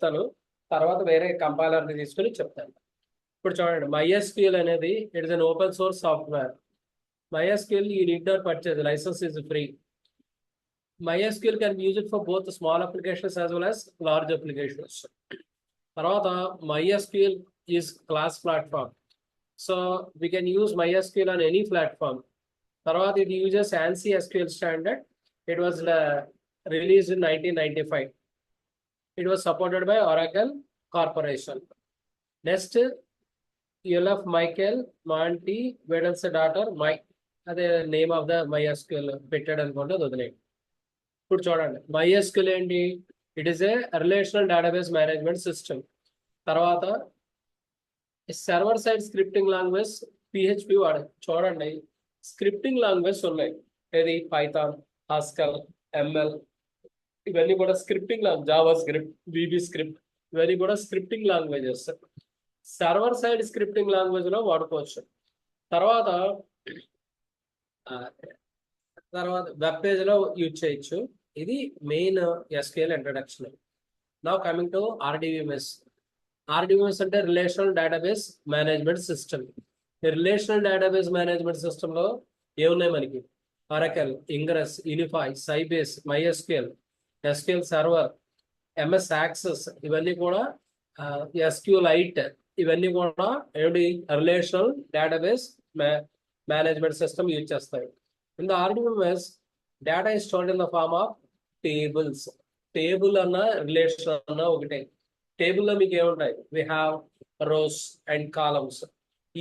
చెప్తాను, తర్వాత వేరే కంపైలర్ని తీసుకుని చెప్తాను. ఇప్పుడు చూడండి, MySQL అనేది it is an open source software. MySQL you need not purchase, the license is free. MySQL can be used for both small applications as well as large applications. తర్వాత MySQL is class platform. So we can use MySQL on any platform. తర్వాత it uses ANSI SQL standard. It was released in 1995. It was supported by Oracle Corporation. Next, LF Michael Monty Wedel's daughter Mike. అదే name of the MySQL పెట్టాడు అనుకోండి, అది వదిలేయండి. ఇప్పుడు చూడండి, MySQL ఏంటి? It is a relational database management system. తర్వాత server side scripting language PHP వాడే. చూడండి, స్క్రిప్టింగ్ లాంగ్వేజ్ ఉన్నాయి. ఏది? పైథాన్, హాస్కల్, ML, ఇవన్నీ కూడా scripting language. Java script, VB script, ఇవన్నీ కూడా scripting languages. Server side scripting language లో వాడుకోవచ్చు. తర్వాత వెబ్ పేజ్ లో యూజ్ చేయొచ్చు. ఇది main SQL introduction. Now coming to RDBMS. RDBMS అంటే రిలేషనల్ డేటాబేస్ మేనేజ్మెంట్ సిస్టమ్. ఈ రిలేషనల్ డేటాబేస్ మేనేజ్మెంట్ సిస్టమ్ లో ఏమున్నాయి మనకి? Oracle, Ingress, Unify, Sybase, MySQL, SQL Server, MS Access, ఇవన్నీ కూడా SQLite, ఇవన్నీ కూడా ఏమిటి? Relational database management system use చేస్తాయి. In the RDBMS, data is stored in the form of tables. Table అన్న రిలేషన్ అన్న ఒకటే. టేబుల్ లో మీకు ఏముంటాయి? We have rows and columns.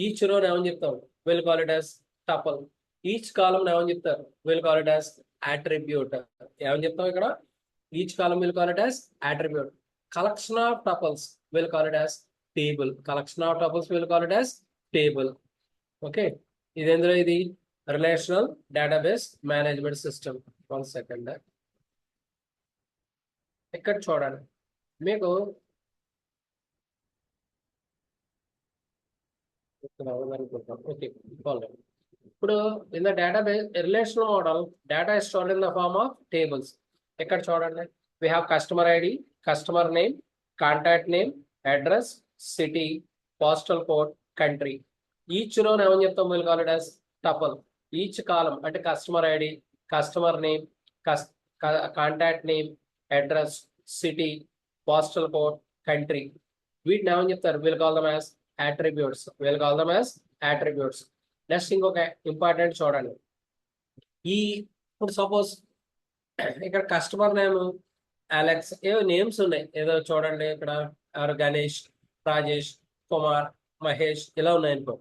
Each row ఏమని చెప్తాం? Will call it as tuple. Each column ఏమని చెప్తారు? Will call it as attribute. ఏమని చెప్తాం ఇక్కడ? Each column will call it as attribute. Collection of tuples will call it as table. Collection of tuples will call it as table. Okay, ఇది ఎందులో? ఇది relational database management system. 1 second. ఇక్కడ చూడండి, మీకు okay, ఇప్పుడు in the database relational model, data is stored in the form of tables. ఇక్కడ చూడండి, we have customer ID, customer name, contact name, address, city, postal code, country. Each row ఏమని చెప్తాం? Will call it as tuple. Each column అంటే customer ID, customer name, contact name, address, city, postal code, country. వీటిని ఏమని చెప్తారు? Will call them as attributes. We'll call them as attributes. Next ఇంకొక important చూడండి. ఇప్పుడు suppose ఇక్కడ customer name Alex, ఏవో names ఉన్నాయి, ఏదో చూడండి ఇక్కడ ఎవరు? గణేష్, రాజేష్, కుమార్, మహేష్, ఇలా ఉన్నాయనుకో.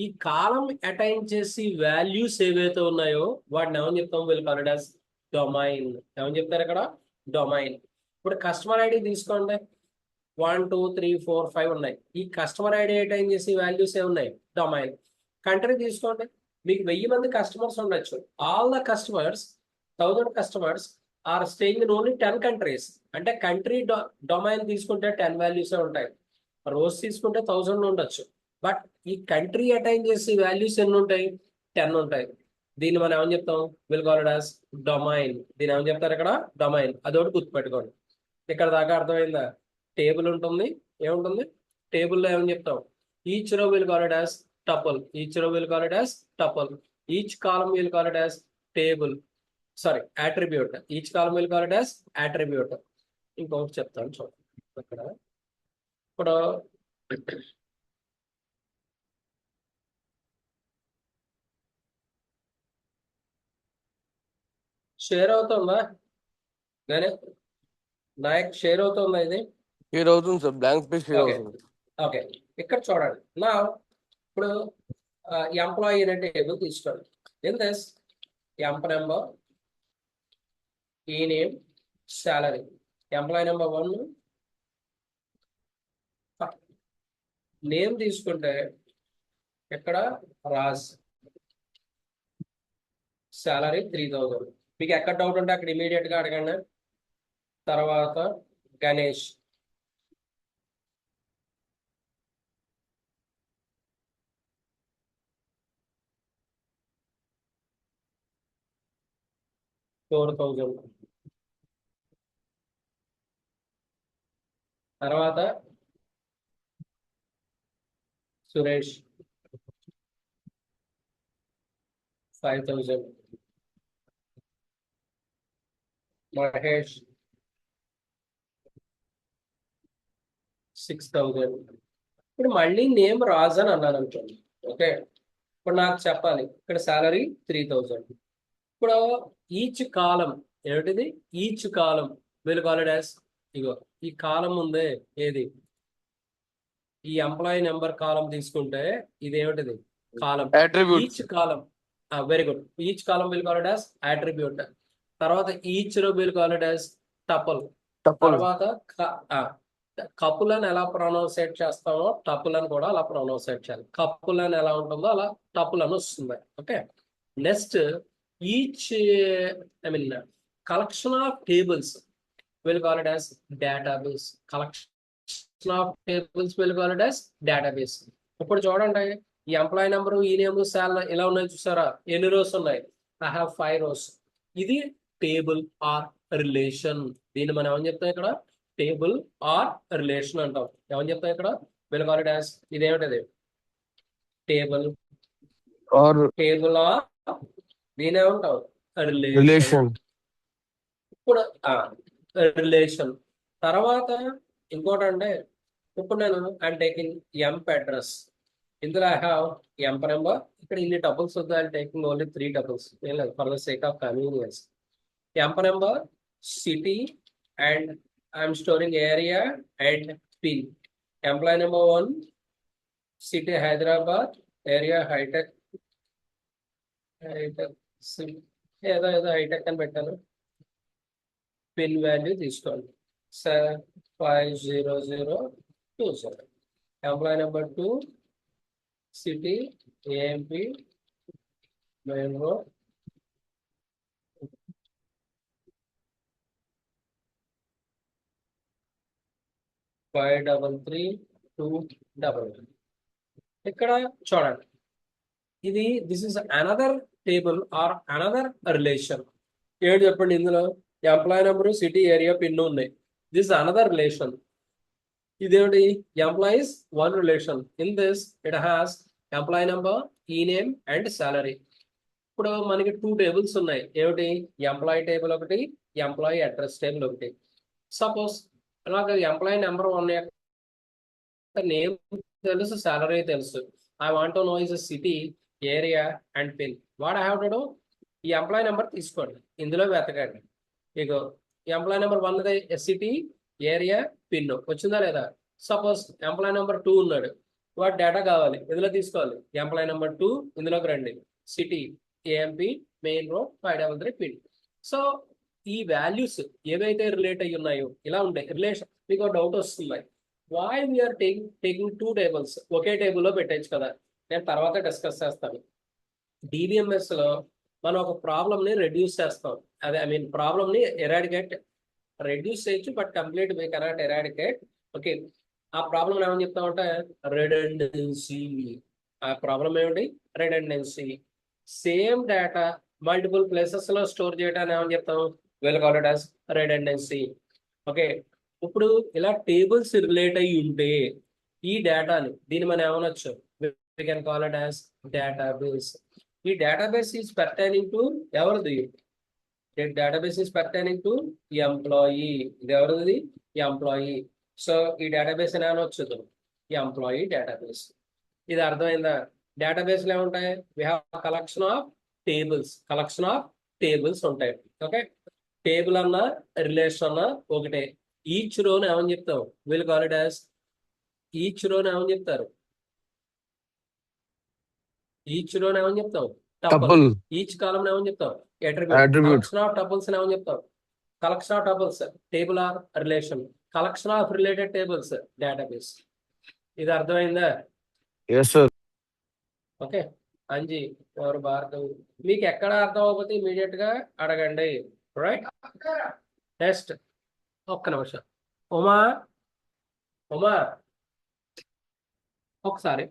ఈ కాలం అటైన్ చేసి వాల్యూస్ ఏవైతే ఉన్నాయో వాటిని ఏమని చెప్తాం? Will call it as domain. ఏమని చెప్తారు ఇక్కడ? డొమైన్. ఇప్పుడు కస్టమర్ ID తీసుకోండి, 1 2 3 4 5 ఉన్నాయి. ఈ కస్టమర్ ID అటైన్ చేసి వాల్యూస్ ఏ ఉన్నాయి? డొమైన్. కంట్రీ తీసుకోండి, మీకు 1000 మంది కస్టమర్స్ ఉండొచ్చు. All the customers, 1000 customers are staying in only 10 countries. అంటే కంట్రీ డొమైన్ తీసుకుంటే 10 వాల్యూస్ ఉంటాయి. రోస్ తీసుకుంటే 1000 ఉండొచ్చు. బట్ ఈ కంట్రీ అటైన్ చేసి వాల్యూస్ ఎన్ని ఉంటాయి? 10 ఉంటాయి. దీన్ని మనం ఏమని చెప్తాం? Will call it as domain. దీన్ని ఏమని చెప్తారు ఇక్కడ? డొమైన్. అదొకటి గుర్తుపెట్టుకోండి. ఇక్కడ దాకా అర్థమైందా? టేబుల్ ఉంటుంది, ఏముంటుంది? టేబుల్లో ఏమని చెప్తాం? Each row will call it as tuple. Each row will call it as tuple. Each column will call it as table, sorry attribute. Each column will call it as attribute. ఇంకొకటి చెప్తాను చూడండి. ఇక్కడ ఇప్పుడు షేర్ అవుతుందా? Naik share అవుతుందా? ఇది share అవుతుంది sir, blank space share అవుతుంది. ఓకే, ఇక్కడ చూడండి. నా ఇప్పుడు ఎంప్లాయీ అనే టేబుల్ తీసుకోండి. In this ఎంప్ number, e name, salary. Employee number 1 name తీసుకుంటే ఇక్కడ రాజ్, సాలరీ 3000. మీకు ఎక్కడ డౌట్ ఉంటే అక్కడ ఇమీడియట్ గా అడగండి. తర్వాత గణేష్, $4000. తర్వాత సురేష్ 5,000, మహేష్ 6,000. ఇప్పుడు మళ్ళీ నేమ్ రాజ్ అని అన్నాను అనుకోండి. ఓకే, ఇప్పుడు నాకు చెప్పాలి ఇక్కడ సాలరీ 3,000. ఇప్పుడు ఈచ్ కాలం ఏమిటిది? Each column will call it as, ఇగో ఈ కాలం ఉందే ఏది, ఈ ఎంప్లాయీ నెంబర్ కాలం తీసుకుంటే ఇది ఏమిటిది? Column. Attributes. Each column, very good. Each column will call it as attribute. తర్వాత each row will call it as tuple. Tuple. తర్వాత కపుల్ అని ఎలా ప్రొనౌన్సియేట్ చేస్తామో టపుల్ అని కూడా అలా ప్రొనౌన్సియేట్ చేయాలి. కపుల్ అని ఎలా ఉంటుందో అలా టపుల్ అని వస్తుంది. Okay, next each I mean collection of tables will call it as database. Collection of tables will call it as database. ఇప్పుడు చూడండి, ఈ employee number, e name, salary ఇలా ఉన్నాయి చూసారా? ఎన్ని రోస్ ఉన్నాయి? I have 5 rows. ఇది టేబుల్ ఆర్ రిలేషన్. దీన్ని మనం ఏమని చెప్తాం ఇక్కడ? టేబుల్ ఆర్ రిలేషన్ అంటాం. ఏమని చెప్తాం ఇక్కడ? విల్ కాల్ ఇట్ యాజ్, ఇదేమిటది? టేబుల్. Or టేబుల్ ఆర్ దీని ఏమంటాం? రిలేషన్. relation. ఇప్పుడు రిలేషన్ తర్వాత ఇంకోటి అంటే, ఇప్పుడు నేను ఐఎమ్ టేకింగ్ ఎంప్ అడ్రస్. ఇందులో ఐ హావ్ ఎంప్ నెంబర్. ఇక్కడ ఇన్ని టపుల్స్ వద్దు, ఐఎమ్ టేకింగ్ ఓన్లీ 3 టపుల్స్. ఏం లేదు, for the sake of convenience. Emp number, city, and I'm storing area and pin. Employee number 1, city Hyderabad, area hitech. ఏదో ఏదో హైటెక్ అని పెట్టాను. పిన్ వాల్యూ తీసుకోండి, 50020. Employee number 2, city AMP, main road, 5332. ఇక్కడ చూడండి, ఇది this is another table or another relation. ఏడు చెప్పండి ఇందులో? Employee number, city, area, pin ఉన్నాయి. This is another relation. ఇదేమిటి? Employees 1 relation. In this it has employee number, e name and salary. ఇప్పుడు మనకి 2 టేబుల్స్ ఉన్నాయి. ఏమిటి? ఎంప్లాయీ టేబుల్ ఒకటి, ఎంప్లాయీ అడ్రస్ టేబుల్ ఒకటి. సపోజ్ నాకు ఎంప్లాయీ నెంబర్ 1 నేమ్ తెలుసు, సాలరీ తెలుసు. I want to know is city, area and pin. What I have to do? ఈ ఎంప్లాయీ నెంబర్ తీసుకోండి, ఇందులో వెతకండి. ఇగో employee number 1 city, area, pin వచ్చిందా లేదా? సపోజ్ ఎంప్లాయీ నెంబర్ 2 ఉన్నాడు, వాటి డేటా కావాలి, ఇందులో తీసుకోవాలి. ఎంప్లాయీ నెంబర్ 2 ఇందులోకి రండి, city, AMP, main road, 533 pin. So ఈ వాల్యూస్ ఏవైతే రిలేట్ అయ్యి ఉన్నాయో ఇలా ఉంటాయి రిలేషన్. మీకు డౌట్ వస్తుంది, వై వీఆర్ టేకింగ్ 2 టేబుల్స్? ఒకే టేబుల్లో పెట్టచ్చు కదా. నేను తర్వాత డిస్కస్ చేస్తాను. డిబిఎంఎస్ లో మనం ఒక ప్రాబ్లమ్ ని రెడ్యూస్ చేస్తాం. అదే ఐ మీన్ ప్రాబ్లమ్ ని రెడ్యూస్ చేయొచ్చు, but complete we cannot eradicate. Okay, ఆ ప్రాబ్లం ఏమని చెప్తామంటే రెడెండెన్సీ. ఆ ప్రాబ్లం ఏమిటి? Redundancy. Same data multiple places లో స్టోర్ చేయడానికి ఏమని చెప్తాం? Will call it as redundancy. Okay, ఇప్పుడు ఇలా టేబుల్స్ రిలేట్ అయ్యి ఉంటే ఈ డేటాని దీన్ని మనం ఏమనొచ్చు? we can call it as database. ఈ database is pertaining to ఎవరిది? database is pertaining to employee. ఇది ఎవరిది? ఎంప్లాయీ. సో ఈ డేటాబేస్ అని అనొచ్చు, ఎంప్లాయీ డేటాబేస్. ఇది అర్థమైందా? డేటాబేస్ లో ఏముంటాయి? We have collection of tables ఉంటాయి. ఓకే, టేబుల్ అన్నా రిలేషన్ అన్నా ఒకటే. ఈచ్ రోని ఏమని చెప్తావు? Will call it as, each రోని ఏమని చెప్తారు? ఈచ్ రోని ఏమని చెప్తావు? Tuple. ఈచ్ కాలం ఏమని చెప్తావు? Attribute. కలెక్షన్ ఆఫ్ టపుల్స్ ఏమని చెప్తావు? Collection of tuples table or relation. Collection of related tables database. ఇది అర్థమైందా? Yes, sir. ఓకే, అంజీ ఎవరు భార్గవ్. మీకు ఎక్కడ అర్థం అవ్వకపోతే ఇమీడియట్ గా అడగండి. రైట్, నెక్స్ట్ ఒక్క నిమిషం. ఉమా ఉమా ఒకసారి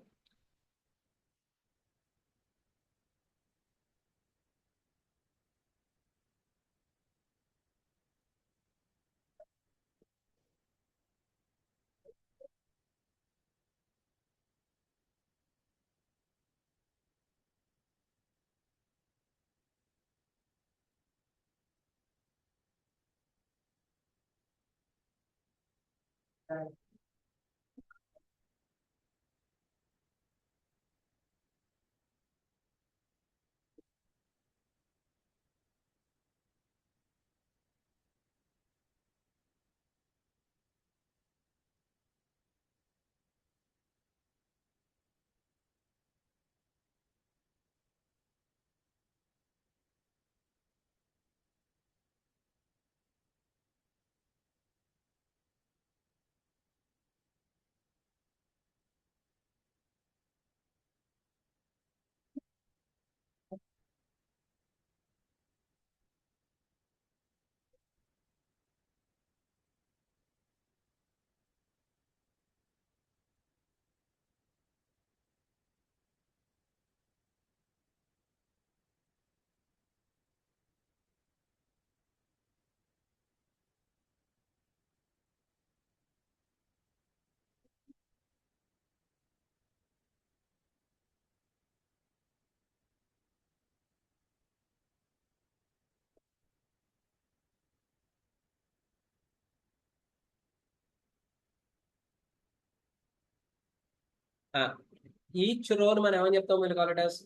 ఈచ్ రోల్ మనం ఏమని చెప్తాం వీళ్ళు కాల్ ఇట్ యాస్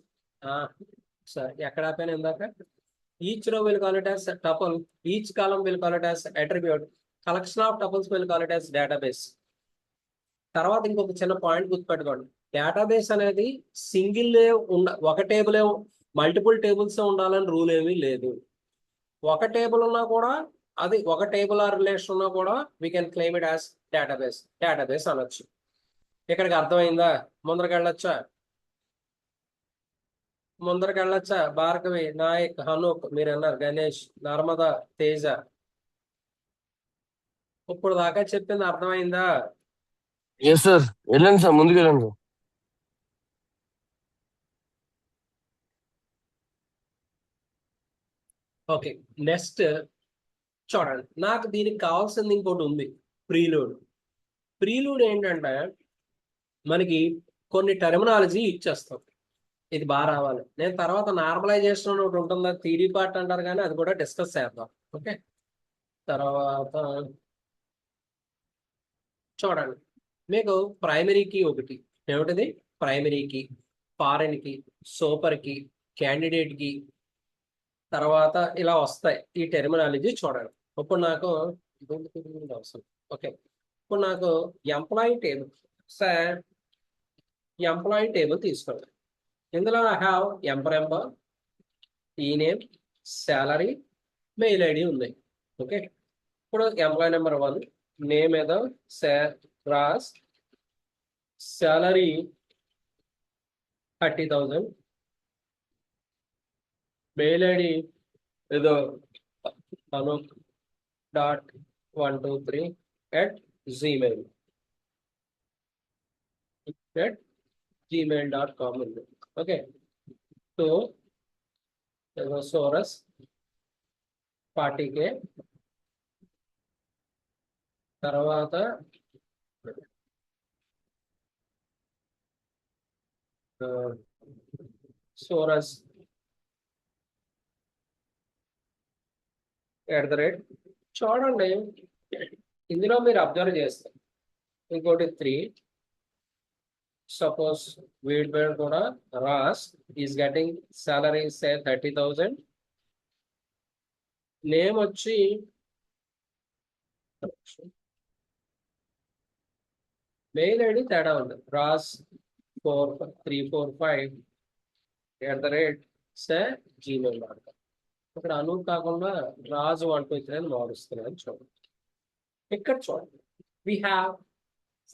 సరే ఎక్కడ ఆపాను ఇందాక each row will call it as tuple each column will call it as attribute collection of tuples will call it as database తర్వాత ఇంకొక చిన్న పాయింట్ గుర్తుపెట్టుకోండి డేటాబేస్ అనేది సింగిల్ ఒక టేబుల్ మల్టిపుల్ టేబుల్స్ ఉండాలని రూల్ ఏమీ లేదు ఒక టేబుల్ ఉన్నా కూడా అది ఒక టేబుల్ ఆర్ రిలేషన్ ఉన్నా కూడా we can claim it as database అనొచ్చు ఇక్కడికి అర్థమైందా ముందరికి వెళ్ళొచ్చా భార్గవి నాయక్ హనుక్ మీరు అన్నారు గణేష్ నర్మద తేజ ఇప్పుడు దాకా చెప్పింది అర్థమైందా ఎస్ సార్ వెళ్ళండి సార్ ముందుకు వెళ్ళండి సార్. ఓకే నెక్స్ట్ చూడండి నాకు దీనికి కావాల్సింది ఇంకోటి ఉంది ప్రీలూడ్ ఏంటంటే మనకి కొన్ని టెర్మినాలజీ ఇచ్చేస్తాం ఇది బాగా రావాలి నేను తర్వాత నార్మలైజేషన్ అని ఒకటి ఉంటుందా థియరీ పార్ట్ అంటారు కానీ అది కూడా డిస్కస్ చేద్దాం ఓకే తర్వాత చూడండి మీకు ప్రైమరీ కీ ఒకటి ఏమిటిది ప్రైమరీ కీ ఫారెన్ కి సూపర్ కి క్యాండిడేట్ కి తర్వాత ఇలా వస్తాయి ఈ టెర్మినాలజీ చూడండి ఇప్పుడు నాకు అవసరం ఓకే ఇప్పుడు నాకు employee table sir employee table తీసుకోండి ఇందులో ఐ హ్యావ్ ఎంప్లాయ్ ఈ నేమ్ శాలరీ మెయిల్ ఐడి ఉంది ఓకే ఇప్పుడు ఎంప్లాయీ నెంబర్ 1 నేమ్ ఏదో రాజ్ శాలరీ 30,000 మెయిల్ ఐడి ఏదో anuk.123 @gmail.com ఉంది ఓకే సో ఏదో సోరస్ పార్టీకే తర్వాత సోరస్ చూడండి ఇందులో మీరు అబ్జర్వ్ చేస్తారు ఇంకోటి 3 సపోజ్ వీడి పేరు కూడా Ross is getting salary say 30,000 name వచ్చి మెయిల్ ఐడి తేడా ఉంది రాస్ 4345 సే gmail.com ఇక్కడ అను కాకుండా రాజు 123 అని మారుస్తున్నాను చూడండి ఇక్కడ చూడండి we have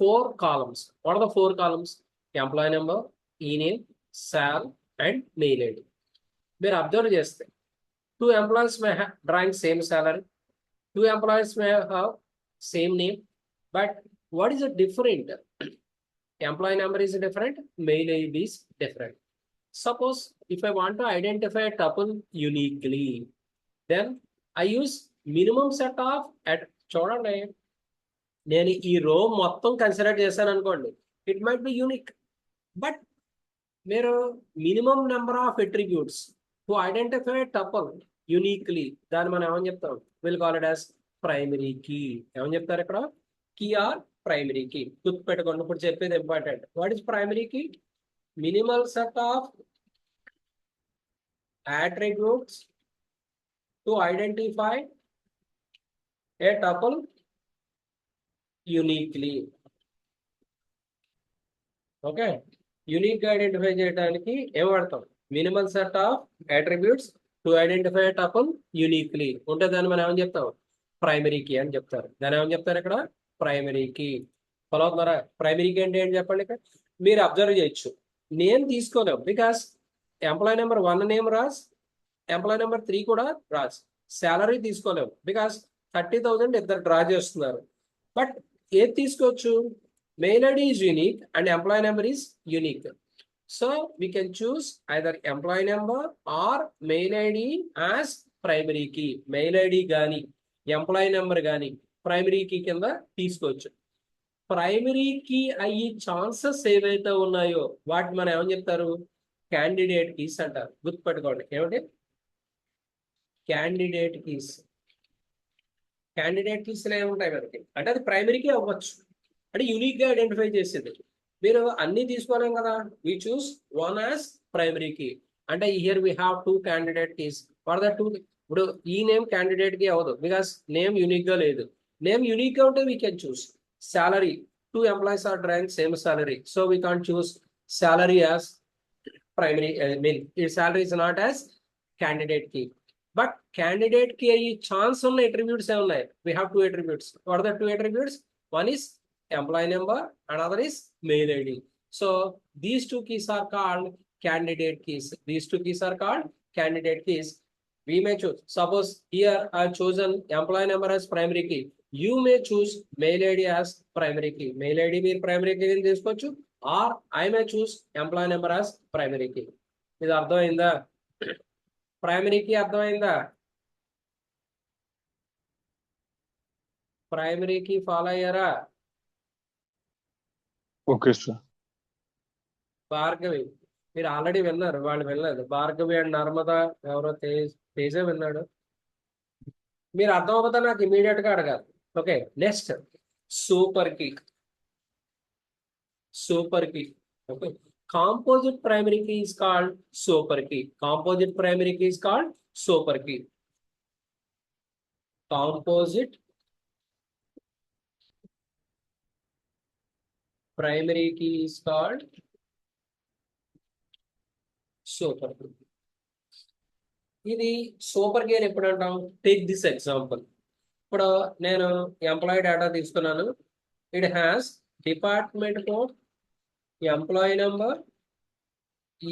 4 columns. What are the 4 columns? Employee number, e-name, sal, and mail ID. మీరు అబ్జర్వ్ చేస్తే 2 employees may have drawing same salary, 2 employees may have same name, but what is the different? Employee number is different, mail ID is different. Suppose if I want to identify a tuple uniquely, then I use minimum set of at చూడండి నేను ఈ రో మొత్తం consider చేశాను అనుకోండి it might be unique but మీరు minimum number of attributes to identify tuple uniquely దాన్ని మనం ఏమని చెప్తాం will call it as primary key ఏమని చెప్తారు ఇక్కడ key or primary key. గుర్తుపెట్టుకోండి, ఇప్పుడు చెప్పేది important. What is primary key? Minimal set of attributes to identify a tuple uniquely. Okay, unique గా ఐడెంటిఫై చేయడానికి ఏం వాడతాం? Minimal set of attributes to identify tuple uniquely ఉంటే దాన్ని మనం ఏమని చెప్తాం? ప్రైమరీ కీ అని చెప్తారు. దాన్ని ఏమని చెప్తారు ఇక్కడ? Primary key. ఫాలో అవుతున్నారా? ప్రైమరీ కీ అంటే ఏంటి చెప్పండి. ఇక్కడ మీరు అబ్జర్వ్ చేయొచ్చు, నేమ్ తీసుకోలేము, because employee number 1 name Ross, employee number 3 కూడా రాస్. శాలరీ తీసుకోలేము, బికాస్ 30,000 ఇద్దరు డ్రా చేస్తున్నారు. బట్ ఏది తీసుకోవచ్చు? Mail ID is unique and employee number is unique. So we can choose either employee number or mail ID as primary key. Mail ID గాని employee number గాని primary key కింద తీసుకోవచ్చు. Primary key అయ్యి chances ఏవైతే ఉన్నాయో వాటిని మనం ఏమని చెప్తారు? క్యాండిడేట్ కీస్ అంటారు. గుర్తుపెట్టుకోండి, ఏమిటి? Candidate keys. క్యాండిడేట్ కీస్ ఏముంటాయి మనకి అంటే అది ప్రైమరీ కీ అవ్వచ్చు, అంటే యూనిక్ గా ఐడెంటిఫై చేసేది. మీరు అన్ని తీసుకోలేం కదా, we choose one as primary key. అంటే here we have 2 candidate keys for the 2. ఇప్పుడు ఈ నేమ్ క్యాండిడేట్ కి అవ్వదు, బికాస్ నేమ్ యూనిక్ గా లేదు. నేమ్ యూనిక్ గా ఉంటే we can choose salary. 2 employees are drawing same salary, so we can't choose salary as primary. Salary is not as candidate key. But candidate key అయ్యి chance ఉన్న attributes ఏ ఉన్నాయి. We have 2 attributes. What are the 2 attributes? One is employee number, another is mail ID. So these 2 keys are called candidate keys. These 2 keys are called candidate keys. We may choose, suppose here I have chosen employee number as primary key. You may choose mail ID as primary key. Mail ID మీరు primary key ని తీసుకోవచ్చు, or I may choose employee number as primary key. ఇది అర్థమైందా? Primary key అర్థమైందా? Primary key follow అయ్యారా? Okay sir. Bhargavi మీరు already విన్నారు, వాళ్ళు వినలేదు. భార్గవి అండ్ నర్మద, ఎవరో తేజ విన్నాడు. మీరు అర్థం అవుతా నాకు ఇమీడియట్ గా అడగాలి. Okay, next super key. Super key. Okay, composite primary key is called super key. Composite primary key is called super key. Composite primary key is called super key. ఇది సూపర్ కీ అని ఎప్పుడు అంటాం? Take this example. ఇప్పుడు నేను employee data తీసుకున్నాను. It has department code, employee number,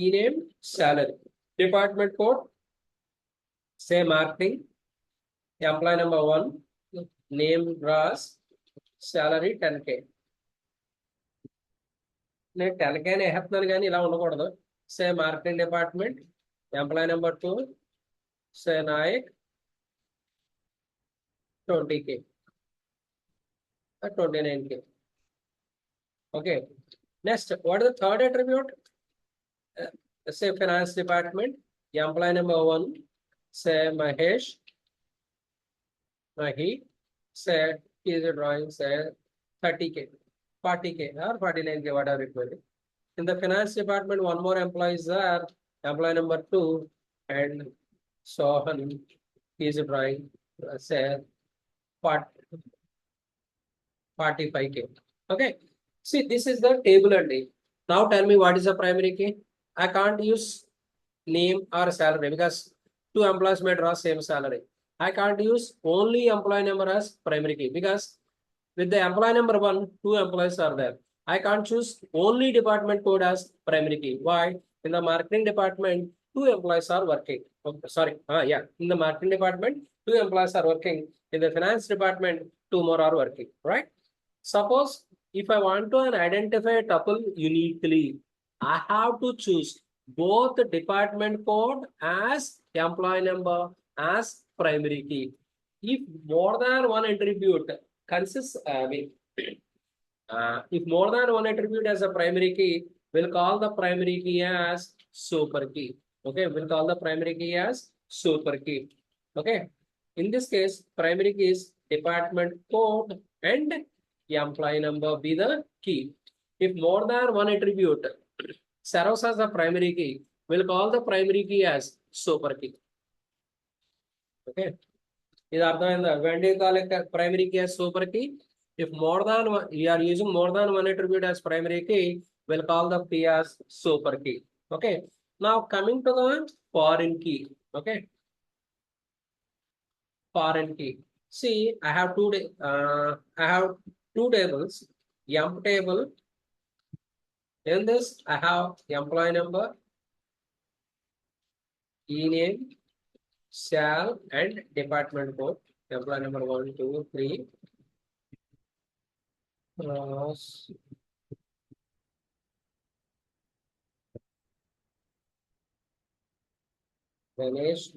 e name, salary. Department code say marketing, employee number 1, name Ross, salary 10K. నేను 10K అని వేస్తున్నాను, కానీ ఇలా ఉండకూడదు. సే marketing department, employee number 2, say Naik, 20K, 29K. Okay, next, what is the third attribute? Say finance department, employee number 1, say Mahesh, Mahi, say he is drawing, say 30K, 40K or 49K, whatever it may be. In the finance department, one more employee is there, employee number 2, and Sohan, he is drawing, say 45K. Okay, see, this is the table only. Now tell me, what is the primary key? I can't use name or salary because 2 employees may draw same salary. I can't use only employee number as primary key because with the employee number 1, 2 employees are there. I can't choose only department code as primary key. Why? In the marketing department, 2 employees are working. Okay, sorry. In the marketing department, 2 employees are working. In the finance department, 2 more are working. Right? Suppose if I want to identify a tuple uniquely, I have to choose both the department code as employee number as primary key. If more than one attribute consists, if more than one attribute as a primary key, we'll call the primary key as super key. Okay, we'll call the primary key as super key. Okay, in this case, primary key is department code and employee number be the key. If more than one attribute serves as the primary key, we'll call the primary key as super key. Okay. ఇది అర్థమైందా? When do you call a primary key as super key? If more than one, we are using more than one attribute as primary key, we'll call the key as super key. Okay. Now coming to the foreign key. Okay. Foreign key. See, I have two tables. Emp table. In this, I have employee number, e-name, shall, and department code. Employee number 1, 2, 3. Ganesh.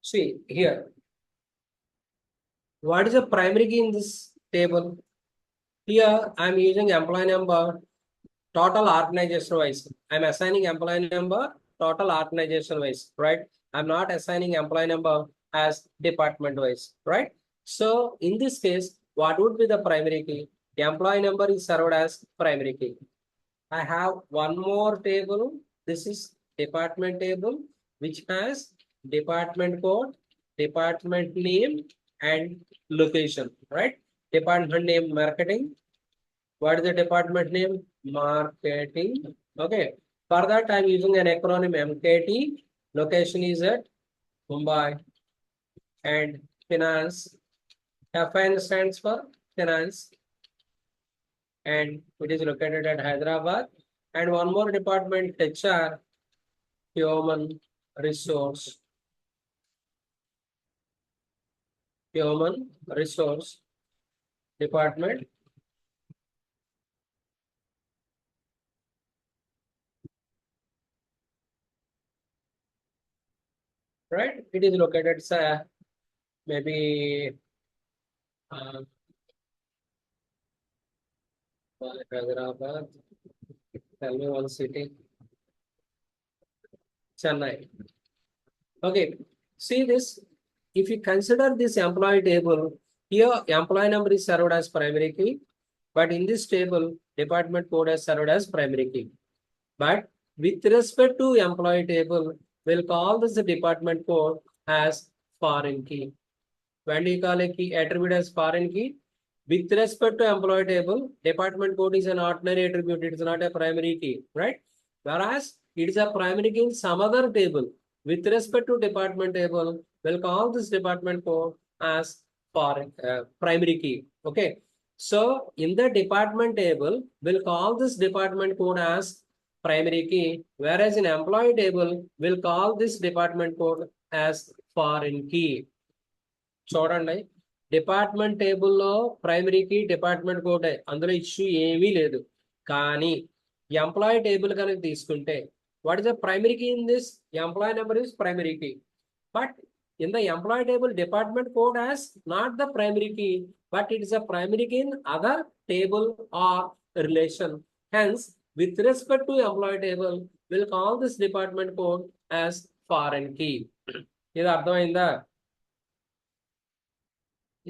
See here. What is the primary key in this table? Here I am using employee number total organization wise. I am assigning employee number total organization wise, right? I am not assigning employee number as department wise, right? So in this case, what would be the primary key? The employee number is served as primary key. I have one more table. This is department table, which has department code, department name, and location, right? Department name marketing. What is the department name? Marketing. Okay. For that, I'm using an acronym MKT. Location is at Mumbai. And finance. FN stands for finance. And it is located at Hyderabad. And one more department, HR, human resource. Human resource department. Right? It is located, maybe Hyderabad. Tell me one city. Chennai. Okay. See this. If you consider this employee table, here employee number is served as primary key, but in this table, department code is served as primary key. But with respect to employee table, we'll call this the department code as foreign key. When do you call a key attribute as foreign key? With respect to employee table, department code is an ordinary attribute. It is not a primary key, right? Whereas it is a primary key in some other table. With respect to department table, we'll call this department code as foreign primary key. Okay. So in the department table, we'll call this department code as primary key, whereas in employee table, we'll call this department code as foreign key. చూడండి, department టేబుల్లో primary key department code, అందులో issue ఏమీ లేదు. కానీ employee table కనుక తీసుకుంటే, what is the primary key in this? Employee number is primary key, but in the employee table, department code has not the primary key, but it is a primary key in other table or relation. Hence, with respect to employee table, we'll call this department code as foreign key. ఇది అర్థమైందా?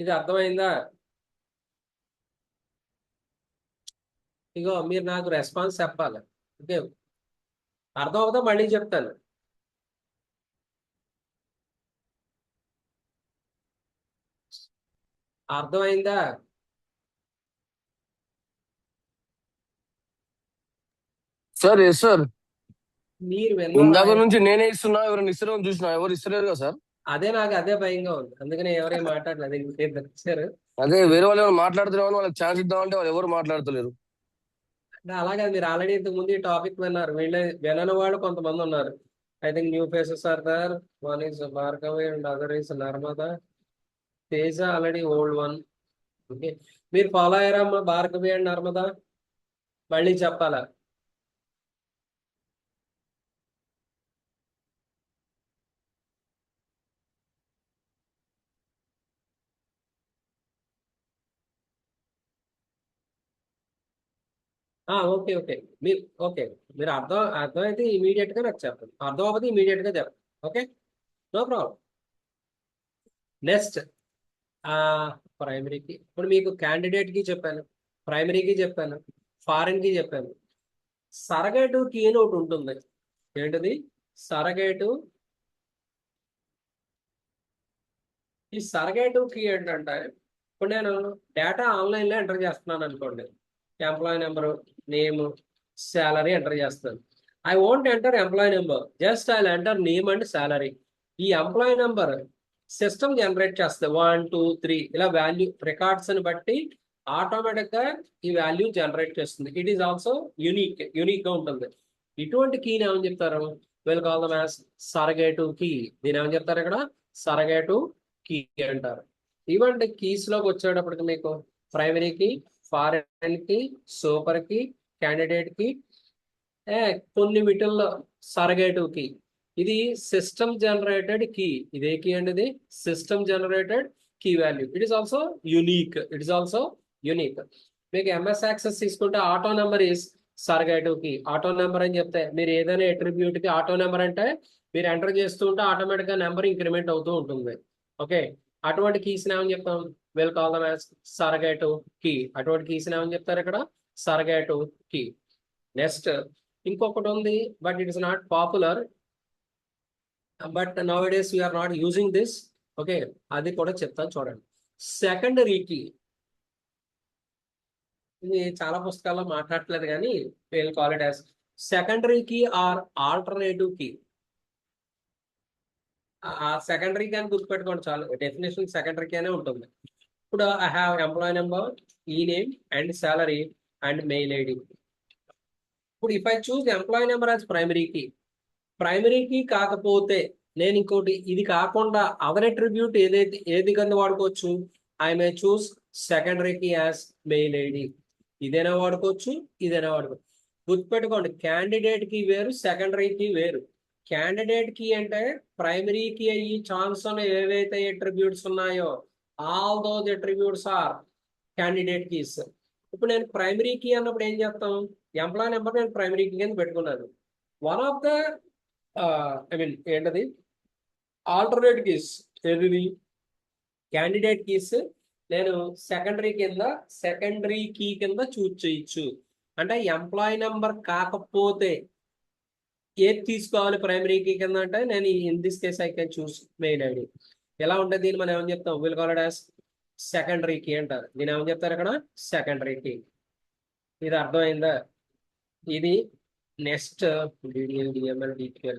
ఇది అర్థమైందా? ఇగో మీరు నాకు response చెప్పాలి. Okay, అర్థం అవుతా మళ్ళీ చెప్తాను. అర్థమైందా? Sir yes sir. మీరు ఇందాక నుంచి నేనే ఇస్తున్నా, ఎవరైనా ఇస్తారో చూసినా, ఎవరు ఇస్తలేరు కదా సార్. అదే నాకు అదే భయంగా ఉంది, అందుకనే ఎవరేం మాట్లాడలేదు. వచ్చారు అదే వేరే వాళ్ళు ఎవరు మాట్లాడుతున్నామని వాళ్ళకి ఛాన్స్ ఇద్దామంటే వాళ్ళు ఎవరు మాట్లాడతలేరు. అలాగే మీరు ఆల్రెడీ ఇంతకు ముందు ఈ టాపిక్ విన్నారు, వీళ్ళే వినని వాళ్ళు కొంతమంది ఉన్నారు. I think new faces are there. One is Bhargavi and other is Narmada. Teja already old one. Okay, మీరు ఫాలో అయ్యారమ్మా భార్గవి అండ్ నర్మదా? మళ్ళీ చెప్పాలా? Okay okay. మీరు ఓకే, మీరు అర్థమైతే ఇమీడియట్ గా నాకు చెప్పండి, అర్థం అవ్వదు ఇమీడియట్ గా చెప్పండి. Okay, no problem. నెక్స్ట్ ప్రైమరీకి ఇప్పుడు మీకు క్యాండిడేట్ కి చెప్పాను, ప్రైమరీకి చెప్పాను, ఫారెన్ కి చెప్పాను. సరగేటు కీ అని ఒకటి ఉంటుంది. ఏంటిది సరగేటు? ఈ సరగేటు కీ ఏంటంటే, ఇప్పుడు నేను డేటా ఆన్లైన్ లో ఎంటర్ చేస్తున్నాను అనుకోండి. Employee number, name, salary enter చేస్తాను. I want enter employee number, just I enter name and salary. ఈ ఎంప్లాయీ నెంబర్ సిస్టమ్ జనరేట్ చేస్తుంది 1 2 3 ఇలా వాల్యూ రికార్డ్స్ ని బట్టి ఆటోమేటిక్ గా ఈ వాల్యూ జనరేట్ చేస్తుంది. ఇట్ ఈస్ ఆల్సో యూనిక్ గా ఉంటుంది. ఇటువంటి కీని ఏమని చెప్తారు? Will call them as surrogative key. దీని ఏమని చెప్తారు ఇక్కడ? సరగేటివ్ కీ అంటారు. ఇవ్వండి కీస్ లోకి వచ్చేటప్పటికి మీకు ప్రైమరీ కి, ఫారెన్ కి, సూపర్ కి, క్యాండిడేట్ కి, కొన్ని వీటిల్లో సరగేటివ్ కీ. ఇది సిస్టమ్ జనరేటెడ్ కీ. ఇదే కీ అండి, ఇది system generated key value. It is also unique. మీకు ఎంఎస్ యాక్సెస్ తీసుకుంటే auto number is surrogative key. Auto number అని చెప్తే మీరు ఏదైనా అట్రిబ్యూట్ కి ఆటో నెంబర్ అంటే మీరు ఎంటర్ చేస్తూ ఉంటే ఆటోమేటిక్ గా నెంబర్ ఇంక్రిమెంట్ అవుతూ ఉంటుంది. ఓకే, అటువంటి కీస్ ఏమని చెప్తాం? Will call them as surrogative key. అటువంటి కీస్ ఏమని చెప్తారు ఇక్కడ? Surrogative key. నెక్స్ట్ ఇంకొకటి ఉంది, but it is not popular, but nowadays we are not using this. Okay, అది కూడా చెప్తాను చూడండి. Secondary key. ఇది చాలా పుస్తకాల్లో మాట్లాడట్లేదు కానీ will call it as secondary key or alternative key. ఆ సెకండరీ కీ అని గుర్తుపెట్టుకోండి చాలు, డెఫినేషన్ సెకండరీ కీ అనే ఉంటుంది. ఇప్పుడు I have employee number, e name and salary and mail ID. ఇప్పుడు if I choose employee number as primary key కాకపోతే నేను ఇంకోటి ఇది కాకుండా అదర్ అట్రిబ్యూట్ ఏది కింద వాడుకోవచ్చు? I may choose secondary key as mail ID. ఇదైనా వాడుకోవచ్చు, ఇదైనా వాడుకోవచ్చు. గుర్తుపెట్టుకోండి, క్యాండిడేట్ కి వేరు, సెకండరీ కి వేరు. క్యాండిడేట్ కి అంటే ప్రైమరీ కి అయ్యి ఛాన్స్ ఉన్న ఏవైతే అట్రిబ్యూట్స్ ఉన్నాయో all those attributes are candidate keys. ఇప్పుడు నేను ప్రైమరీ కీ అన్నప్పుడు ఏం చేస్తాం? ఎంప్లాయీ నెంబర్ నేను ప్రైమరీ కీ కింద పెట్టుకున్నాను. వన్ ఆఫ్ ద ఏంటది ఆల్టర్నేట్ కీస్ ఏది? క్యాండిడేట్ కీస్ నేను సెకండరీ కీ కింద చూస్ చేయొచ్చు. అంటే ఎంప్లాయీ నెంబర్ కాకపోతే ఏది తీసుకోవాలి ప్రైమరీ కీ కింద అంటే నేను in this case I can choose mail ID. ఎలా ఉంటుంది దీన్ని మనం ఏమని చెప్తాం? Will call it as secondary key అంటారు. దీని ఏమని చెప్తారు ఇక్కడ? Secondary key. ఇది అర్థమైందా? ఇది నెక్స్ట్ DDL.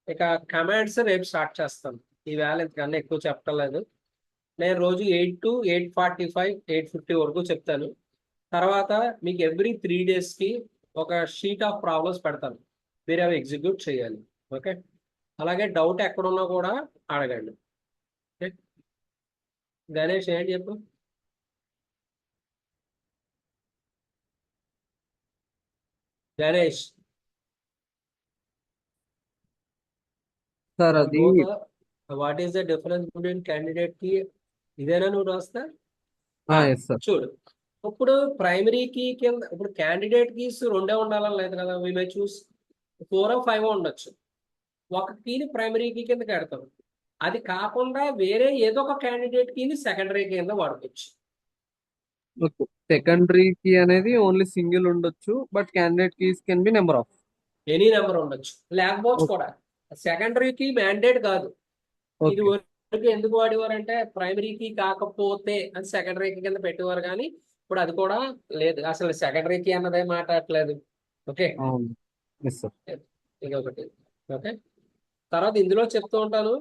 ఇక కమాండ్స్ రేపు స్టార్ట్ చేస్తాం. ఈవేళ ఇంతకన్నా ఎక్కువ చెప్పలేదు. నేను రోజు 8 to 8:45 8:50 వరకు చెప్తాను. తర్వాత మీకు ఎవ్రీ 3 days కి ఒక షీట్ ఆఫ్ ప్రాబ్లమ్స్ పెడతాను, మీరు అవి ఎగ్జిక్యూట్ చేయాలి. ఓకే, అలాగే డౌట్ ఎక్కడున్నా కూడా అడగండి. ఓకే, గణేష్ ఏంటి చెప్పు? గణేష్, సార్ అది what is the difference between candidate కి? ఇదేనా నువ్వు రాస్తా? Yes sir. చూడు, ఇప్పుడు ప్రైమరీ కీ కింద ఇప్పుడు క్యాండిడేట్ కీస్ రెండే ఉండాలని లేదు కదా. వీ మే చూస్ 4 or 5 ఉండొచ్చు. ఒక కీని ప్రైమరీ కీ కింద పెడతాం. అది కాకుండా వేరే ఏదో ఒక క్యాండిడేట్ కీని సెకండరీ కింద వాడుకోవచ్చు. సెకండరీ కీ అనేది ఓన్లీ సింగిల్ ఉండొచ్చు, but candidate keys can be number of any number ఉండొచ్చు, లేకపోవచ్చు కూడా. సెకండరీ కీ మ్యాండేట్ కాదు. ఇది వరకు ఎందుకు వాడేవారంటే ప్రైమరీ కీ కాకపోతే అని సెకండరీ కీ కింద పెట్టేవారు, కానీ ఇప్పుడు అది కూడా లేదు. అసలు సెకండరీ కీ అన్నదే మాట్లాడట్లేదు. ఓకే, ఇది ఒకటి. ఓకే, తర్వాత ఇందులో చెప్తూ ఉంటాను